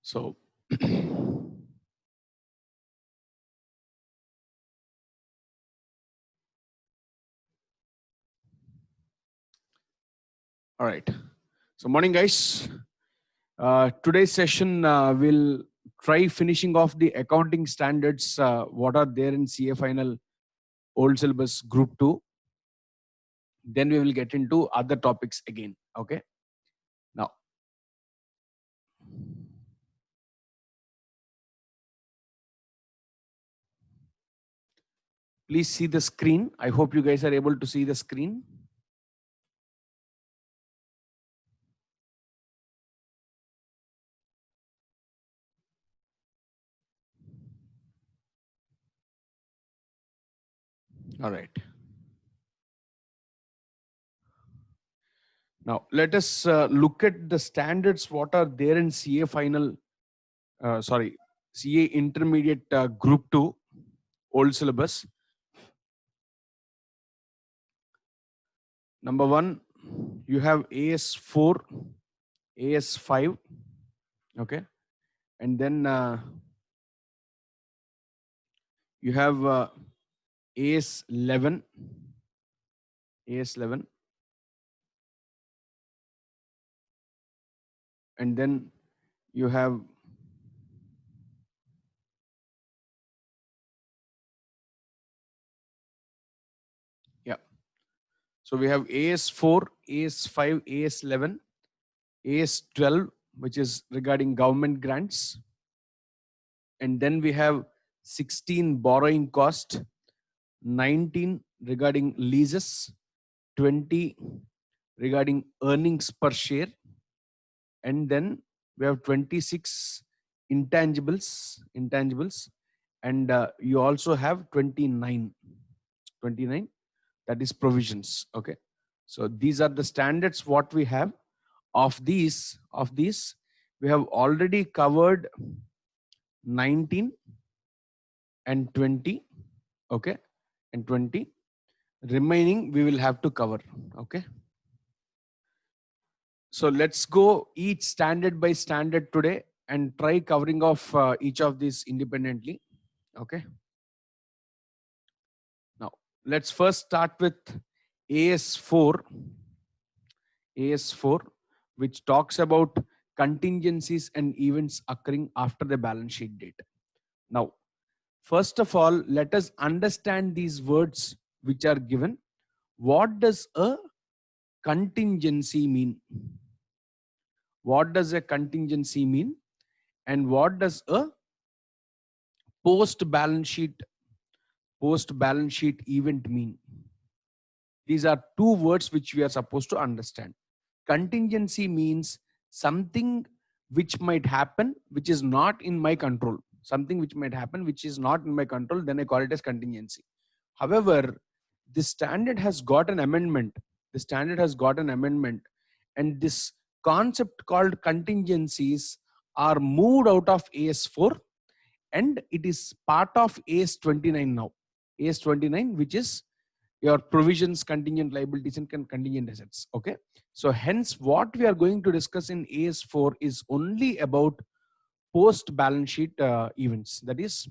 So, all right. So, morning, guys. Today's session will try finishing off the accounting standards. What are there in CA Final Old Syllabus Group 2? Then we will get into other topics again. Okay. Now, please see the screen. I hope you guys are able to see the screen. All right. Now, let us look at the standards. What are there in CA Final, CA Intermediate Group 2 Old Syllabus. Number one, you have AS4, AS5, okay, and then you have AS11, AS11, and then you have so we have AS4, AS5, AS11, AS12, which is regarding government grants, and then we have 16 borrowing cost, 19 regarding leases, 20 regarding earnings per share, and then we have 26 intangibles, and you also have 29, that is provisions. Okay, so these are the standards what we have. Of these we have already covered 19 and 20. Okay, and 20 remaining we will have to cover. Okay, so let's go each standard by standard today and try covering off each of these independently. Okay, now let's first start with AS4, which talks about contingencies and events occurring after the balance sheet date. Now, first of all, let us understand these words which are given. What does a contingency mean? What does a contingency mean? And what does a post balance sheet event mean? These are two words which we are supposed to understand. Contingency means something which might happen, which is not in my control. Something which might happen, which is not in my control, then I call it as contingency. However, this standard has got an amendment. And this concept called contingencies are moved out of AS4, and it is part of AS29 now. AS29, which is your provisions, contingent liabilities, and contingent assets. Okay, so hence what we are going to discuss in AS4 is only about post balance sheet events. That is,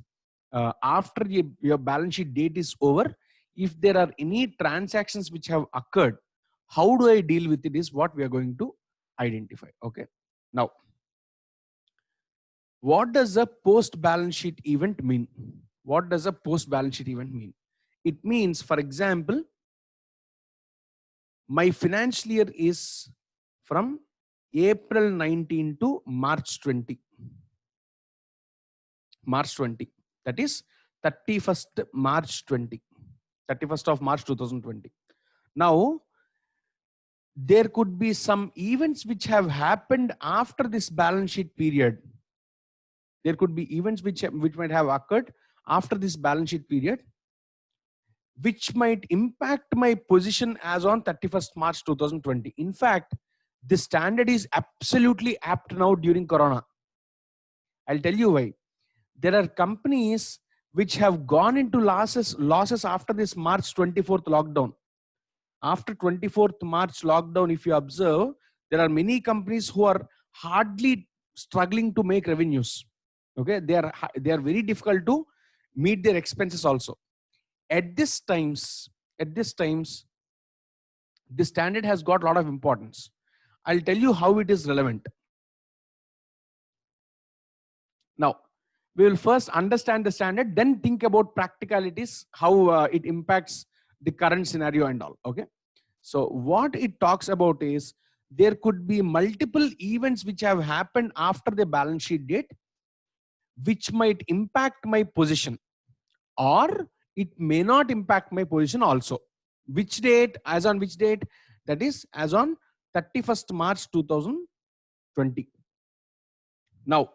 after your balance sheet date is over, if there are any transactions which have occurred, how do I deal with it is what we are going to identify. Okay, now what does a post balance sheet event mean? What does a post balance sheet event mean? It means, for example, my financial year is from April 19 to March 20. That is 31st March 20. 31st of March 2020. Now, there could be some events which have happened after this balance sheet period. There could be events which might have occurred after this balance sheet period, which might impact my position as on 31st March 2020. In fact, this standard is absolutely apt now during Corona. I'll tell you why. There are companies which have gone into losses after this March 24th lockdown. After 24th March lockdown, if you observe, there are many companies who are hardly struggling to make revenues. Okay, they are very difficult to meet their expenses also. At this times, the standard has got a lot of importance. I'll tell you how it is relevant. Now, we will first understand the standard, then think about practicalities, how it impacts the current scenario and all. Okay. So what it talks about is there could be multiple events which have happened after the balance sheet date, which might impact my position, or it may not impact my position also. Which date? As on which date? That is as on 31st March 2020. Now,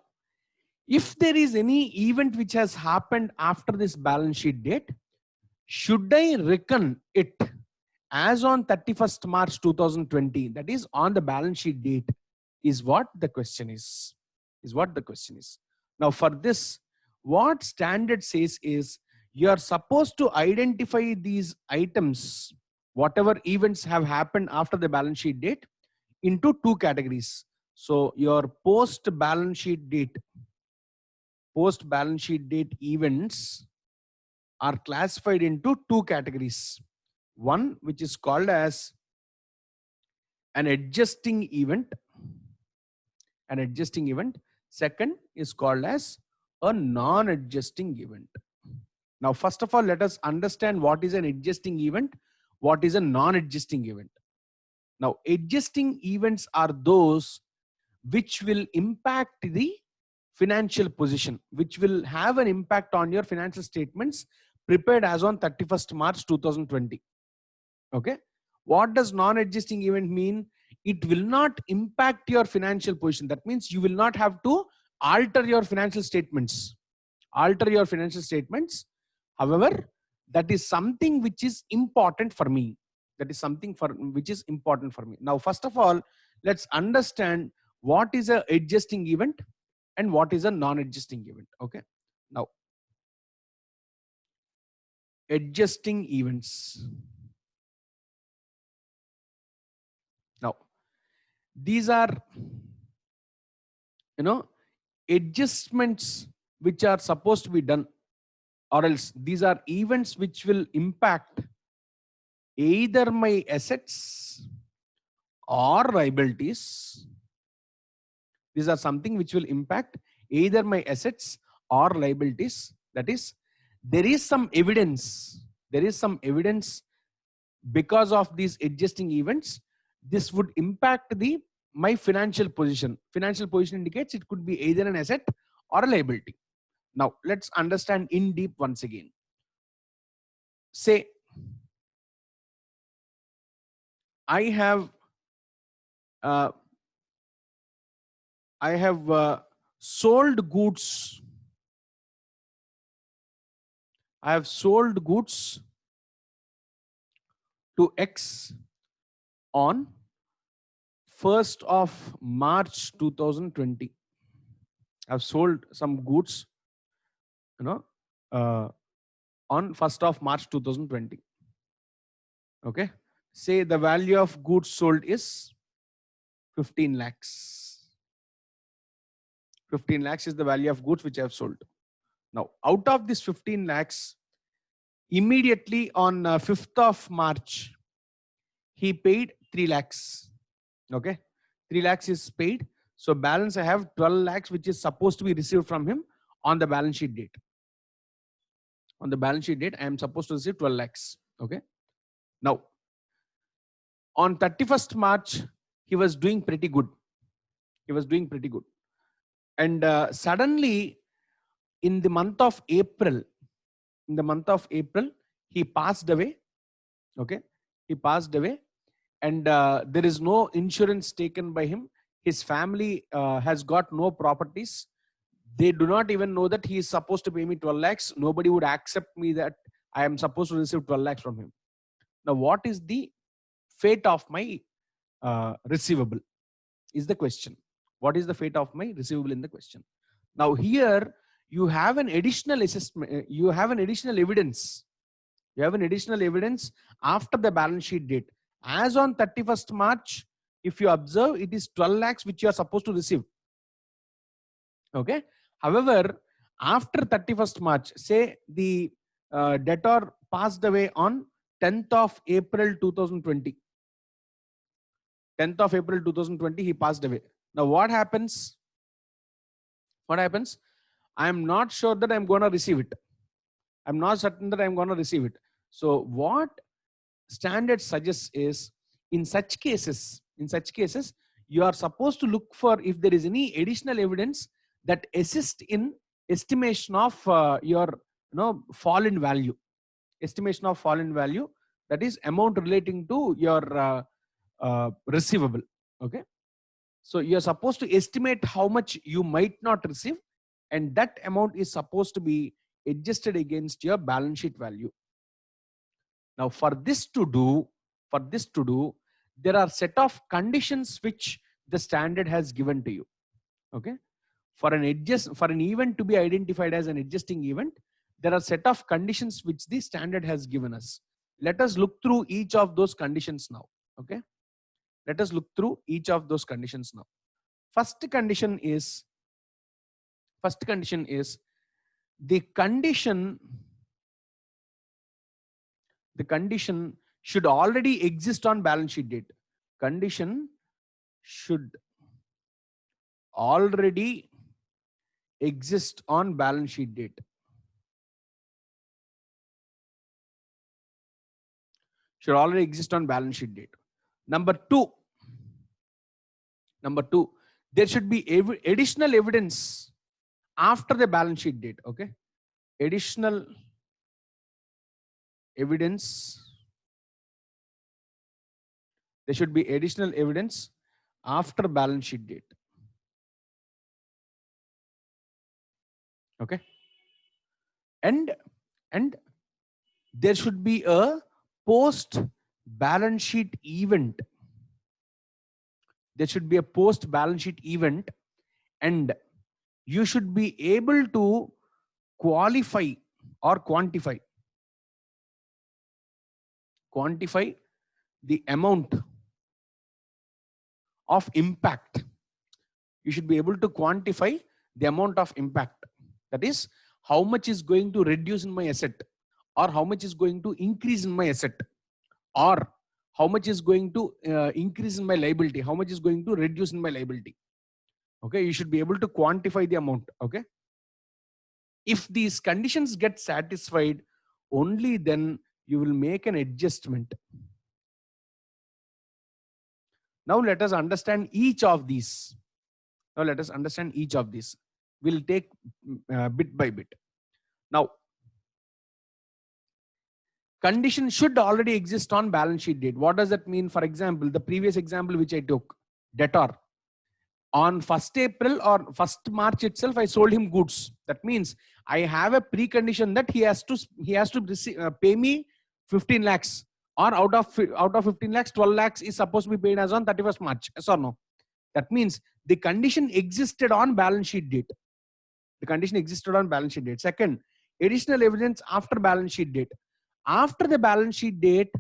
if there is any event which has happened after this balance sheet date, should I reckon it as on 31st March 2020, that is on the balance sheet date, is what the question is. Now for this, what standard says is you are supposed to identify these items, whatever events have happened after the balance sheet date, into two categories. So your post balance sheet date events are classified into two categories. One which is called as an adjusting event. Second is called as a non-adjusting event. Now, first of all, let us understand what is an adjusting event, what is a non-adjusting event. Now, adjusting events are those which will impact the financial position, which will have an impact on your financial statements prepared as on 31st March 2020. Okay. What does non-adjusting event mean? It will not impact your financial position. That means you will not have to alter your financial statements. However, that is something which is important for me. Now, first of all, let's understand what is a adjusting event and what is a non-adjusting event. Okay. Now, adjusting events. Now, these are, adjustments which are supposed to be done, or else these are events which will impact either my assets or liabilities. These are something which will impact either my assets or liabilities. That is, there is some evidence because of these adjusting events, this would impact my financial position. Financial position indicates it could be either an asset or a liability. Now, let's understand in deep once again. Say, I have sold goods. I have sold goods to X on 1st of March 2020. I've sold some goods, on 1st of March 2020. Okay. Say the value of goods sold is 15 lakhs. 15 lakhs is the value of goods which I have sold. Now, out of this 15 lakhs, immediately on 5th of March, he paid 3 lakhs. Okay. 3 lakhs is paid. So balance I have 12 lakhs, which is supposed to be received from him on the balance sheet date. On the balance sheet date, I am supposed to receive 12 lakhs. Okay. Now, on 31st March, he was doing pretty good. And suddenly, in the month of April, he passed away. Okay. He passed away. And there is no insurance taken by him. His family has got no properties. They do not even know that he is supposed to pay me 12 lakhs. Nobody would accept me that I am supposed to receive 12 lakhs from him. Now, what is the fate of my receivable is the question. What is the fate of my receivable in the question? Now, here you have an additional assessment. You have an additional evidence. After the balance sheet date. As on 31st March, if you observe, it is 12 lakhs which you are supposed to receive. Okay. However, after 31st March, say the debtor passed away on 10th of April 2020. 10th of April 2020, he passed away. Now, what happens? What happens? I'm not sure that I'm going to receive it. I'm not certain that I'm going to receive it. So, what standard suggests is, in such cases, you are supposed to look for if there is any additional evidence that assist in estimation of your fall in value, estimation of fall in value, that is amount relating to your receivable. Okay, so you're supposed to estimate how much you might not receive, and that amount is supposed to be adjusted against your balance sheet value. Now, for this to do, there are set of conditions which the standard has given to you. Okay, for an event to be identified as an adjusting event, there are set of conditions which the standard has given us. Let us look through each of those conditions now. Okay, let us look through each of those conditions now. First condition is the condition should already exist on balance sheet date. Condition should already exist on balance sheet date. Should already exist on balance sheet date. Number two, there should be additional evidence after the balance sheet date. Okay, additional evidence. There should be additional evidence after balance sheet date. Okay, and there should be a post balance sheet event. There should be a post balance sheet event, and you should be able to qualify or quantify the amount of impact. You should be able to quantify the amount of impact. That is, how much is going to reduce in my asset, or how much is going to increase in my asset, or how much is going to increase in my liability, how much is going to reduce in my liability. Okay, you should be able to quantify the amount. Okay, if these conditions get satisfied, only then you will make an adjustment. Now let us understand each of these. We'll take bit by bit. Now, condition should already exist on balance sheet date. What does that mean? For example, the previous example which I took, debtor. On 1st April or 1st March itself, I sold him goods. That means I have a precondition that he has to pay me 15 lakhs, or out of 15 lakhs, 12 lakhs is supposed to be paid as on 31st March. Yes or no? That means the condition existed on balance sheet date. Second, additional evidence after balance sheet date. After the balance sheet date,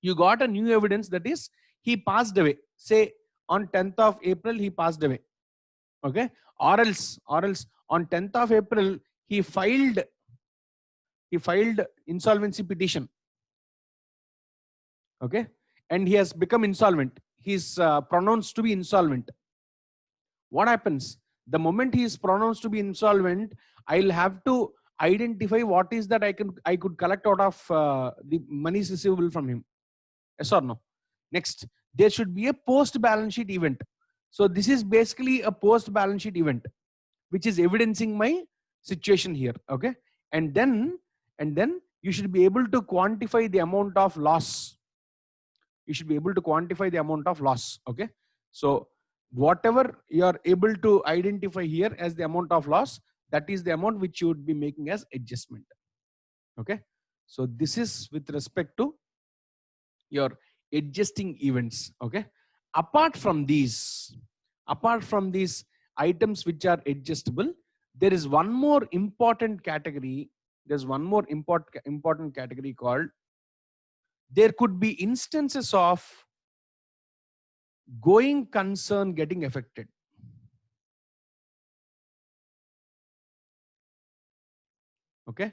you got a new evidence, that is, he passed away. Say on 10th of April, he passed away. Okay, or else on 10th of April, he filed insolvency petition. Okay, and he has become insolvent. He's pronounced to be insolvent. What happens? The moment he is pronounced to be insolvent, I'll have to identify what is that I could collect out of the monies receivable from him. Yes or no? Next, there should be a post balance sheet event. So this is basically a post balance sheet event, which is evidencing my situation here. Okay, and then you should be able to quantify the amount of loss. Okay, so whatever you are able to identify here as the amount of loss, that is the amount which you would be making as adjustment. Okay, so this is with respect to your adjusting events. Okay, apart from these items which are adjustable, there is one more important category. There's one more important category called, there could be instances of going concern getting affected. Okay.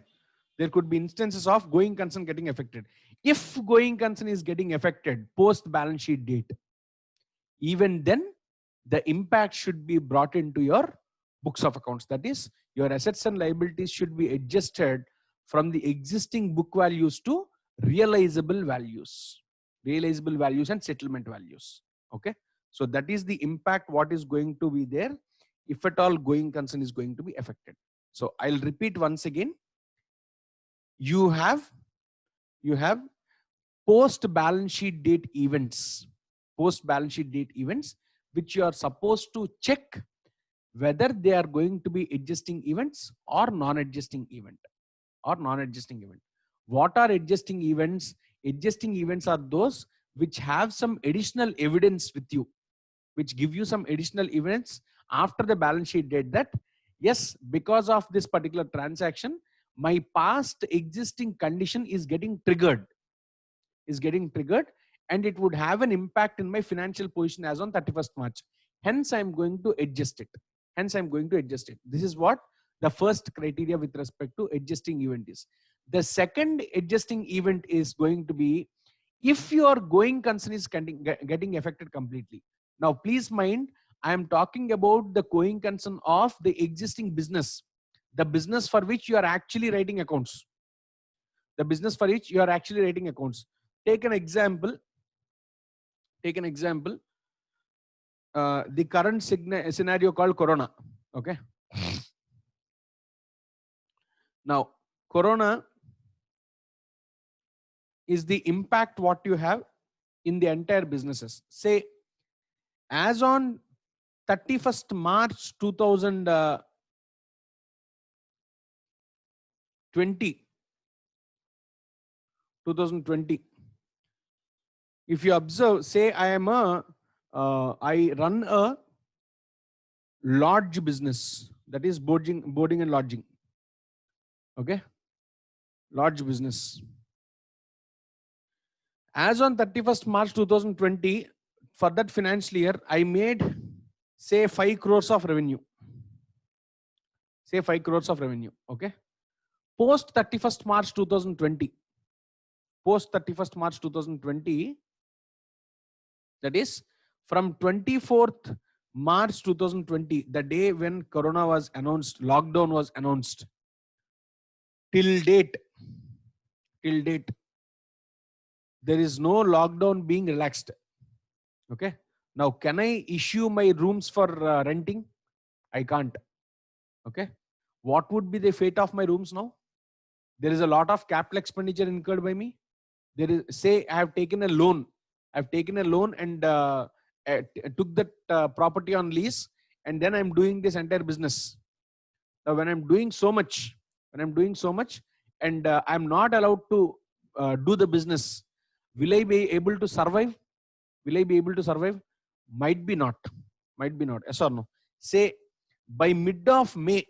There could be instances of going concern getting affected. If going concern is getting affected post balance sheet date, even then the impact should be brought into your books of accounts. That is, your assets and liabilities should be adjusted from the existing book values to realizable values and settlement values. Okay. So that is the impact what is going to be there if at all going concern is going to be affected. So I'll repeat once again. You have post balance sheet date events, which you are supposed to check whether they are going to be adjusting events or non-adjusting event. What are adjusting events? Adjusting events are those which have some additional evidence with you, which give you some additional evidence after the balance sheet date that yes, because of this particular transaction, my past existing condition is getting triggered, and it would have an impact in my financial position as on 31st March. Hence, I'm going to adjust it. This is what the first criteria with respect to adjusting event is. The second adjusting event is going to be if your going concern is getting affected completely. Now, please mind, I am talking about the going concern of the existing business, the business for which you are actually writing accounts. Take an example. The current scenario called Corona. Okay. Now, Corona is the impact what you have in the entire businesses. Say, as on 31st March 2020, if you observe, say I run a lodge business, that is boarding and lodging. Okay, lodge business. As on 31st March 2020, for that financial year, I made say 5 crores of revenue. Okay. Post 31st March 2020, that is from 24th March 2020, the day when Corona was announced, lockdown was announced, till date, there is no lockdown being relaxed. Okay. Now, can I issue my rooms for renting? I can't. Okay. What would be the fate of my rooms now? There is a lot of capital expenditure incurred by me. There is, say, I have taken a loan. and took that property on lease, and then I'm doing this entire business. Now, when I'm doing so much, and I'm not allowed to do the business, will I be able to survive? Might be not. Yes or no? Say by mid of May,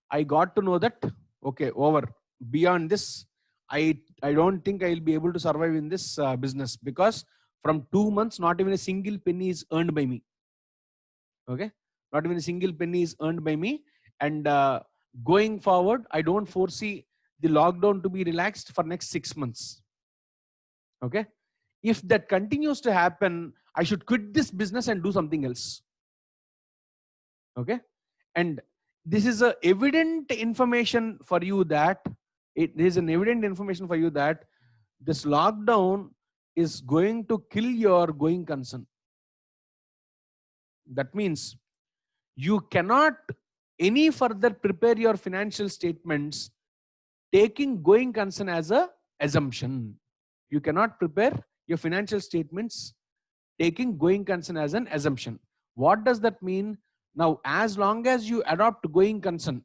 I got to know that, okay, over. Beyond this, I don't think I'll be able to survive in this business, because from 2 months, not even a single penny is earned by me. Okay, not even a single penny is earned by me. And going forward, I don't foresee the lockdown to be relaxed for next 6 months. Okay, if that continues to happen, I should quit this business and do something else. Okay, and this is a evident information for you that this lockdown is going to kill your going concern. That means you cannot any further prepare your financial statements taking going concern as a assumption. You cannot prepare your financial statements taking going concern as an assumption. What does that mean? Now, as long as you adopt going concern,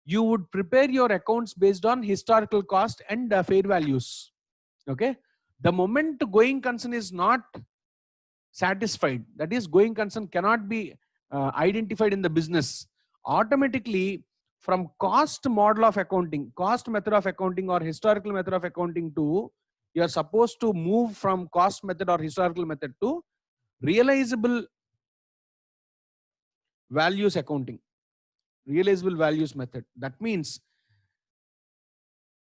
you would prepare your accounts based on historical cost and fair values. Okay. The moment going concern is not satisfied, that is, going concern cannot be identified in the business, automatically from cost method of accounting or historical method of accounting to, you are supposed to move from cost method or historical method to realizable values accounting. realizable values method. That means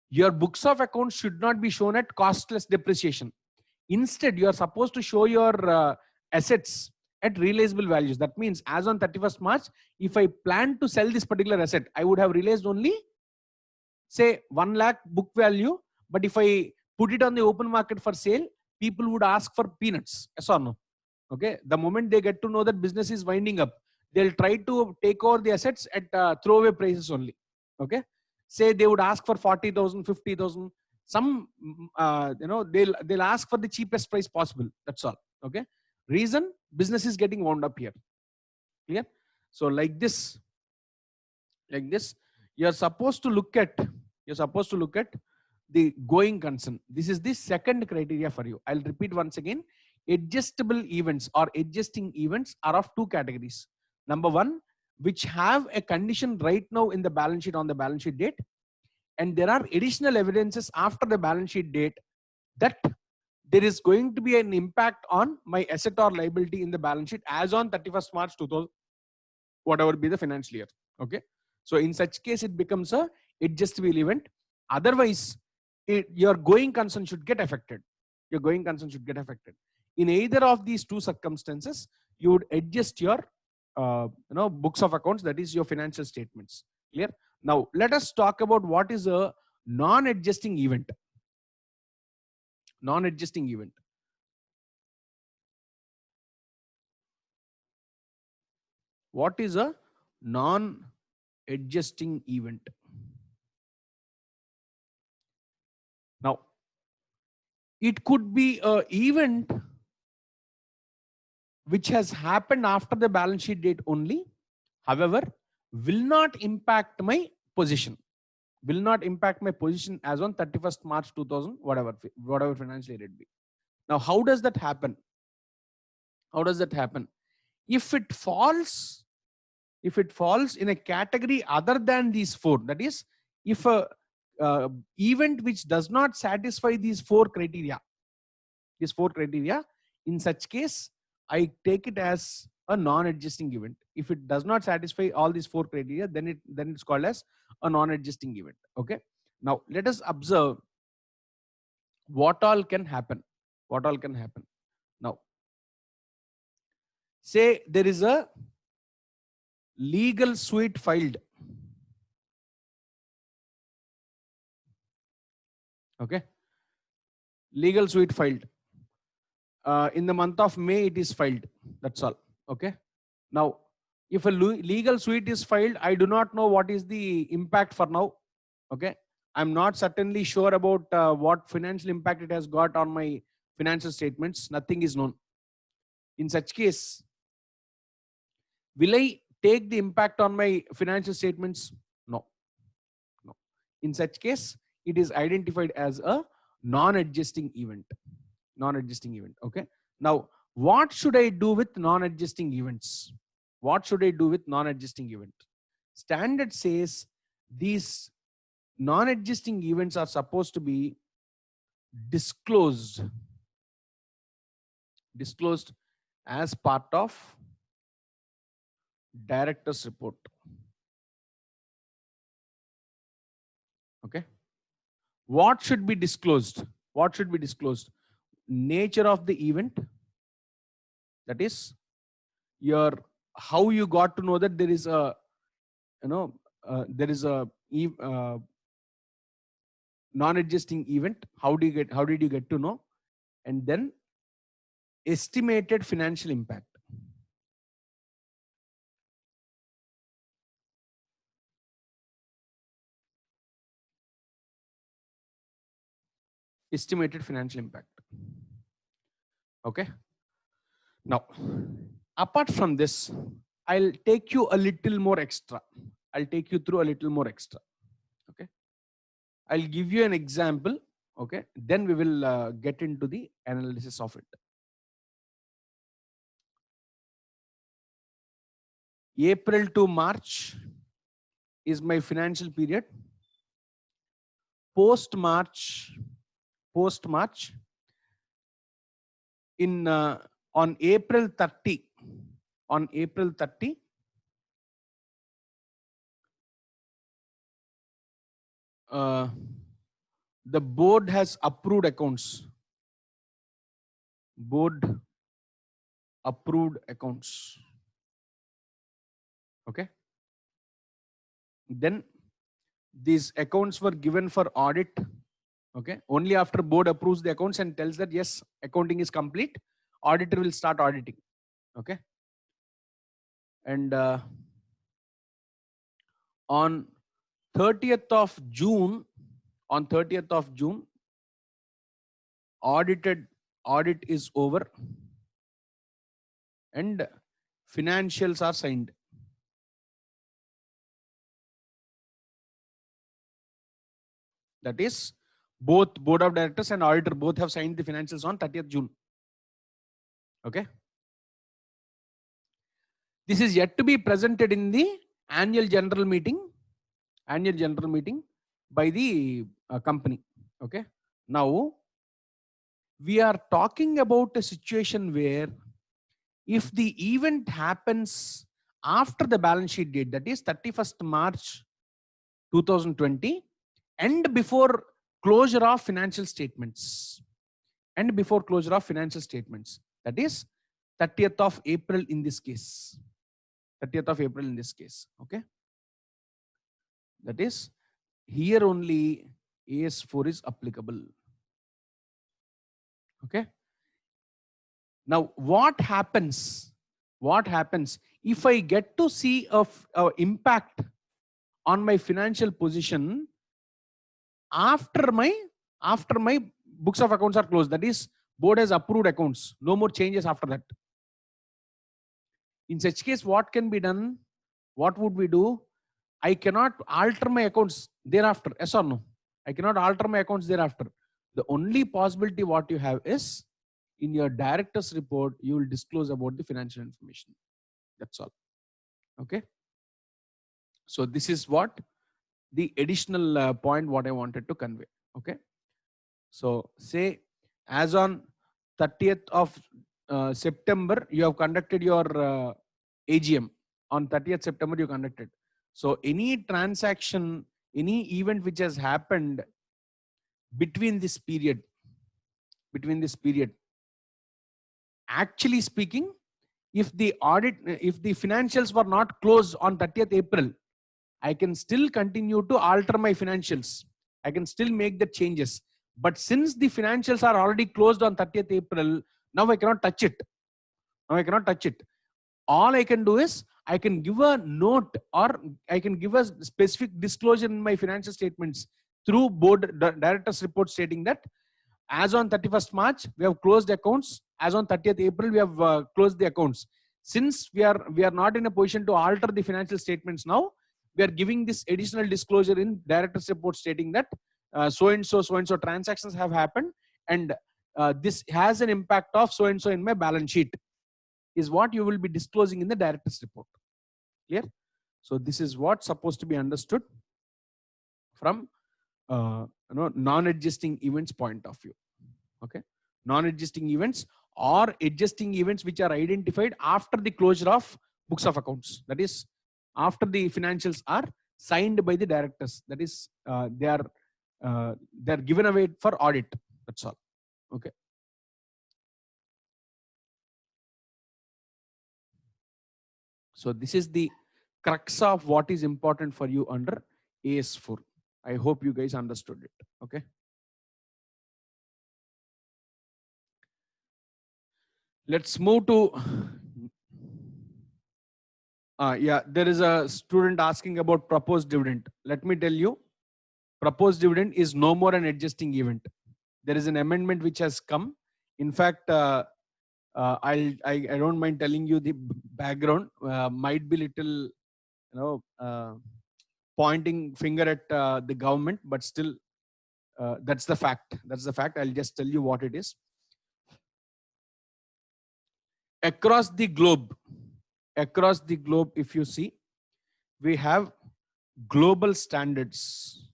your books of accounts should not be shown at costless depreciation. Instead, you are supposed to show your assets at realizable values. That means as on 31st March, if I plan to sell this particular asset, I would have realized only say 1 lakh book value. But if I put it on the open market for sale, people would ask for peanuts. Yes or no? Okay. The moment they get to know that business is winding up, they'll try to take over the assets at throwaway prices only. Okay. Say they would ask for 40,000, 50,000. Some, they'll ask for the cheapest price possible. That's all. Okay. Reason, business is getting wound up here. Clear? So like this, you're supposed to look at the going concern. This is the second criteria for you. I'll repeat once again. Adjustable events or adjusting events are of two categories. Number one, which have a condition right now in the balance sheet on the balance sheet date, and there are additional evidences after the balance sheet date that there is going to be an impact on my asset or liability in the balance sheet as on 31st March 2000, whatever be the financial year. Okay. So in such case, it becomes a adjustable event. Otherwise, your going concern should get affected. Your going concern should get affected. In either of these two circumstances, you would adjust your books of accounts, that is your financial statements. Clear? Now, let us talk about what is a non-adjusting event. Non-adjusting event. What is a non-adjusting event? Now, it could be an event which has happened after the balance sheet date only, however, will not impact my position. Will not impact my position as on 31st March 2000, whatever financial year it be. Now, how does that happen? How does that happen? If it falls in a category other than these four, that is, if a event which does not satisfy these four criteria, in such case, I take it as a non-adjusting event. If it does not satisfy all these four criteria, then it's called as a non-adjusting event. Okay. Now let us observe what all can happen. What all can happen? Now, say there is a legal suit filed. Okay. Legal suit filed. In the month of May, it is filed. That's all. Okay. Now, if a legal suit is filed, I do not know what is the impact for now. Okay. I'm not certainly sure about what financial impact it has got on my financial statements. Nothing is known. In such case, will I take the impact on my financial statements? No. No. In such case, it is identified as a non-adjusting event. Non-adjusting event. Okay. Now, what should I do with non-adjusting events? What should I do with non-adjusting event? Standard says these non-adjusting events are supposed to be disclosed as part of director's report. Okay. What should be disclosed? What should be disclosed? Nature of the event, that is your how you got to know that there is a non-adjusting event. How did you get to know? And then estimated financial impact. Estimated financial impact. Okay. Now, apart from this, I'll take you a little more extra. I'll take you through a little more extra. Okay. I'll give you an example. Okay. Then we will get into the analysis of it. April to March is my financial period. Post March, in on April 30, the board has approved accounts. Board approved accounts. Okay. Then these accounts were given for audit. Okay. Only after board approves the accounts and tells that yes, accounting is complete, auditor will start auditing. Okay. And on 30th of June, audit is over and financials are signed. That is, both board of directors and auditor both have signed the financials on 30th June. Okay. This is yet to be presented in the annual general meeting by the company. Okay. Now, we are talking about a situation where if the event happens after the balance sheet date, that is 31st March 2020, and before closure of financial statements, that is 30th of April in this case. Okay. That is, here only AS4 is applicable. Okay. Now, what happens if I get to see a impact on my financial position after my books of accounts are closed? That is, board has approved accounts, no more changes after that. In such case, what can be done? What would we do? I cannot alter my accounts thereafter. Yes or no? I cannot alter my accounts thereafter. The only possibility what you have is, in your director's report, you will disclose about the financial information. That's all. Okay. So this is what the additional point what I wanted to convey. Okay. So say as on 30th of September, you have conducted your AGM. On 30th September, you conducted. So any transaction, any event which has happened between this period, actually speaking, if the financials were not closed on 30th April, I can still continue to alter my financials. I can still make the changes. But since the financials are already closed on 30th April, now I cannot touch it. All I can do is I can give a note, or I can give a specific disclosure in my financial statements through board director's report stating that as on 31st March, we have closed accounts. As on 30th April, we have closed the accounts. Since we are not in a position to alter the financial statements now, we are giving this additional disclosure in director's report stating that so and so transactions have happened, and this has an impact of so and so in my balance sheet, is what you will be disclosing in the director's report. Clear? So this is what's supposed to be understood from non-adjusting events point of view. Okay. Non-adjusting events or adjusting events which are identified after the closure of books of accounts. That is, after the financials are signed by the directors. That is, they are given away for audit. That's all. Okay. So this is the crux of what is important for you under AS4. I hope you guys understood it. Okay. Let's move to, yeah, there is a student asking about proposed dividend. Let me tell you, proposed dividend is no more an adjusting event. There is an amendment which has come. In fact, I don't mind telling you the background. Might be little, pointing finger at the government, but still, that's the fact. I'll just tell you what it is. Across the globe, if you see, we have global standards,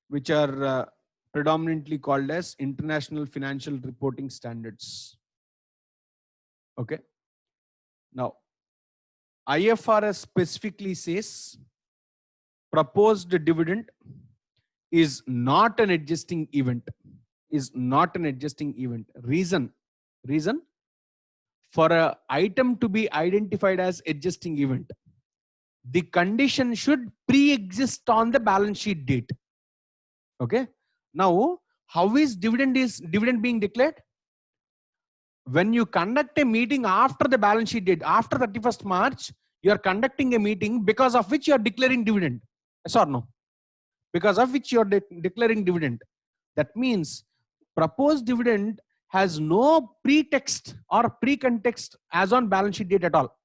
which are predominantly called as International Financial Reporting Standards. Okay. Now, IFRS specifically says proposed dividend is not an adjusting event. Is not an adjusting event. Reason for a item to be identified as adjusting event, the condition should pre-exist on the balance sheet date. Okay. Now, how is dividend being declared? When you conduct a meeting after the balance sheet date, after 31st March, you are conducting a meeting because of which you are declaring dividend. Yes or no? Because of which you are declaring dividend. That means proposed dividend has no pretext or pre-context as on balance sheet date at all.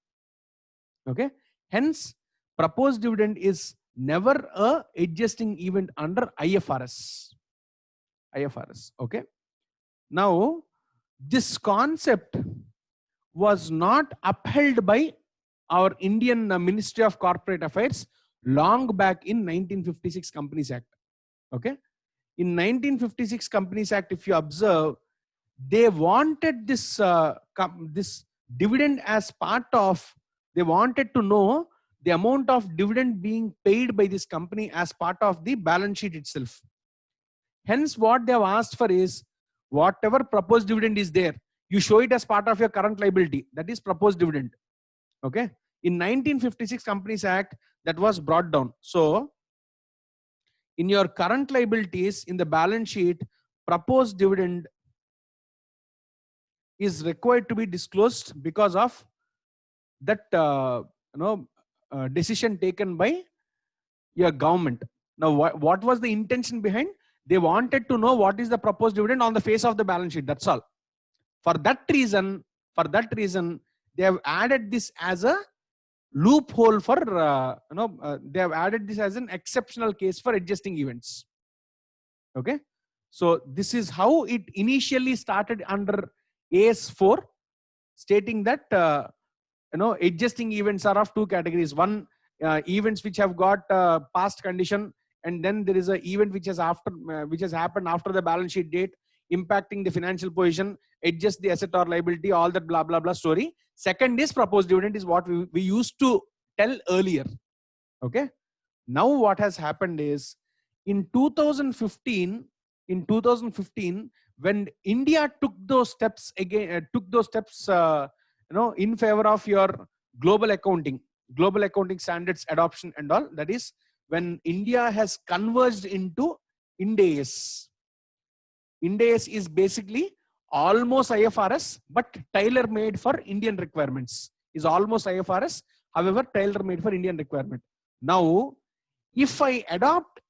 Okay. Hence, proposed dividend is never a adjusting event under IFRS. Okay. Now, this concept was not upheld by our Indian Ministry of Corporate Affairs long back in 1956 Companies Act. Okay. In 1956 Companies Act, if you observe, they wanted this this dividend as part of, they wanted to know the amount of dividend being paid by this company as part of the balance sheet itself. Hence, what they have asked for is, whatever proposed dividend is there, you show it as part of your current liability. That is proposed dividend. Okay. In 1956 Companies Act, that was brought down. So, in your current liabilities in the balance sheet, proposed dividend is required to be disclosed because of that decision taken by your government. Now, what was the intention behind? They wanted to know what is the proposed dividend on the face of the balance sheet. That's all. For that reason, they have added this as a loophole for they have added this as an exceptional case for adjusting events. Okay. So this is how it initially started under AS4, stating that adjusting events are of two categories. One, events which have got past condition, and then there is an event which has happened after the balance sheet date, impacting the financial position, adjust the asset or liability, all that blah blah blah story. Second is proposed dividend, is what we used to tell earlier. Okay. Now what has happened is, in 2015, when India took those steps again, in favor of your global accounting standards adoption and all, that is when India has converged into Ind AS. Ind AS is basically almost IFRS, but tailor-made for Indian requirements. Is almost IFRS, however tailor-made for Indian requirement. Now, if I adopt